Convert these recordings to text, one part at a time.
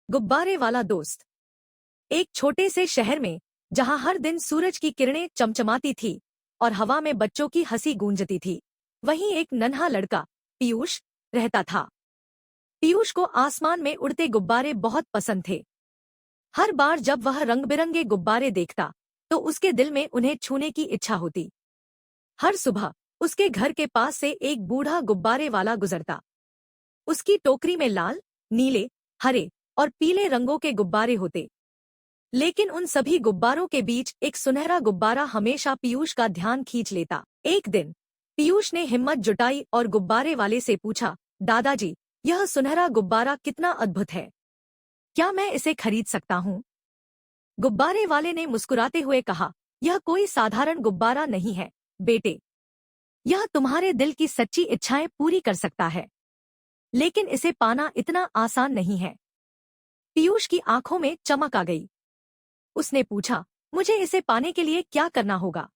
गुब्बारे वाला दोस्त। एक छोटे से शहर में, जहां हर दिन सूरज की किरणें चमचमाती थी और हवा में बच्चों की हंसी गूंजती थी, वहीं एक नन्हा लड़का पीयूष रहता था। पीयूष को आसमान में उड़ते गुब्बारे बहुत पसंद थे। हर बार जब वह रंग बिरंगे गुब्बारे देखता तो उसके दिल में उन्हें छूने की इच्छा होती। हर सुबह उसके घर के पास से एक बूढ़ा गुब्बारे वाला गुजरता। उसकी टोकरी में लाल, नीले, हरे और पीले रंगों के गुब्बारे होते। लेकिन उन सभी गुब्बारों के बीच एक सुनहरा गुब्बारा हमेशा पीयूष का ध्यान खींच लेता। एक दिन पीयूष ने हिम्मत जुटाई और गुब्बारे वाले से पूछा, दादाजी, यह सुनहरा गुब्बारा कितना अद्भुत है, क्या मैं इसे खरीद सकता हूँ? गुब्बारे वाले ने मुस्कुराते हुए कहा, यह कोई साधारण गुब्बारा नहीं है बेटे, यह तुम्हारे दिल की सच्ची इच्छाएं पूरी कर सकता है, लेकिन इसे पाना इतना आसान नहीं है। पीयूष की आंखों में चमक आ गई। उसने पूछा, मुझे इसे पाने के लिए क्या करना होगा?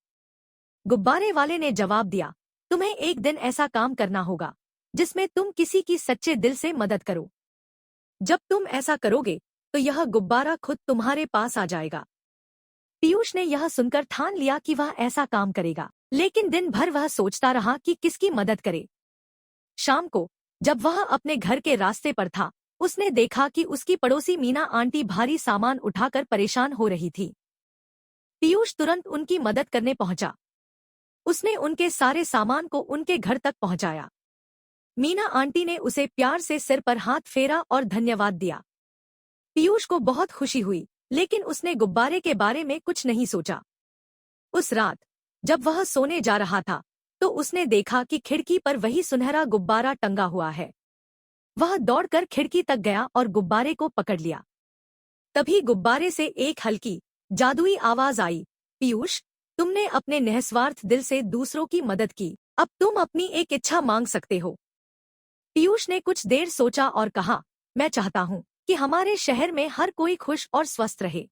गुब्बारे वाले ने जवाब दिया, तुम्हें एक दिन ऐसा काम करना होगा जिसमें तुम किसी की सच्चे दिल से मदद करो। जब तुम ऐसा करोगे तो यह गुब्बारा खुद तुम्हारे पास आ जाएगा। पीयूष ने यह सुनकर ठान लिया कि वह ऐसा काम करेगा, लेकिन दिन भर वह सोचता रहा कि किसकी मदद करे। शाम को जब वह अपने घर के रास्ते पर था, उसने देखा कि उसकी पड़ोसी मीना आंटी भारी सामान उठाकर परेशान हो रही थी। पीयूष तुरंत उनकी मदद करने पहुंचा। उसने उनके सारे सामान को उनके घर तक पहुंचाया। मीना आंटी ने उसे प्यार से सिर पर हाथ फेरा और धन्यवाद दिया। पीयूष को बहुत खुशी हुई, लेकिन उसने गुब्बारे के बारे में कुछ नहीं सोचा। उस रात जब वह सोने जा रहा था तो उसने देखा कि खिड़की पर वही सुनहरा गुब्बारा टंगा हुआ है। वह दौड़कर खिड़की तक गया और गुब्बारे को पकड़ लिया। तभी गुब्बारे से एक हल्की, जादुई आवाज आई, पीयूष, तुमने अपने निस्वार्थ दिल से दूसरों की मदद की, अब तुम अपनी एक इच्छा मांग सकते हो। पीयूष ने कुछ देर सोचा और कहा, मैं चाहता हूँ कि हमारे शहर में हर कोई खुश और स्वस्थ रहे,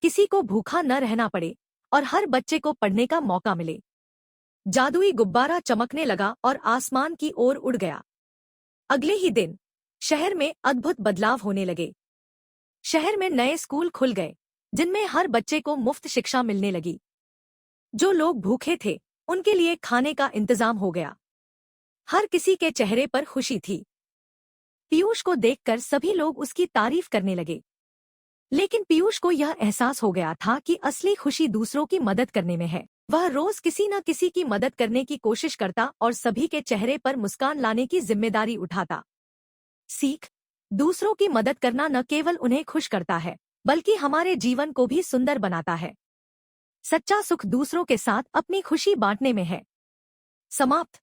किसी को भूखा न रहना पड़े और हर बच्चे को पढ़ने का मौका मिले। जादुई गुब्बारा चमकने लगा और आसमान की ओर उड़ गया। अगले ही दिन शहर में अद्भुत बदलाव होने लगे। शहर में नए स्कूल खुल गए, जिनमें हर बच्चे को मुफ्त शिक्षा मिलने लगी। जो लोग भूखे थे उनके लिए खाने का इंतजाम हो गया। हर किसी के चेहरे पर खुशी थी। पीयूष को देखकर सभी लोग उसकी तारीफ करने लगे। लेकिन पीयूष को यह एहसास हो गया था कि असली खुशी दूसरों की मदद करने में है। वह रोज किसी न किसी की मदद करने की कोशिश करता और सभी के चेहरे पर मुस्कान लाने की जिम्मेदारी उठाता। सीख, दूसरों की मदद करना न केवल उन्हें खुश करता है, बल्कि हमारे जीवन को भी सुंदर बनाता है। सच्चा सुख दूसरों के साथ अपनी खुशी बांटने में है। समाप्त।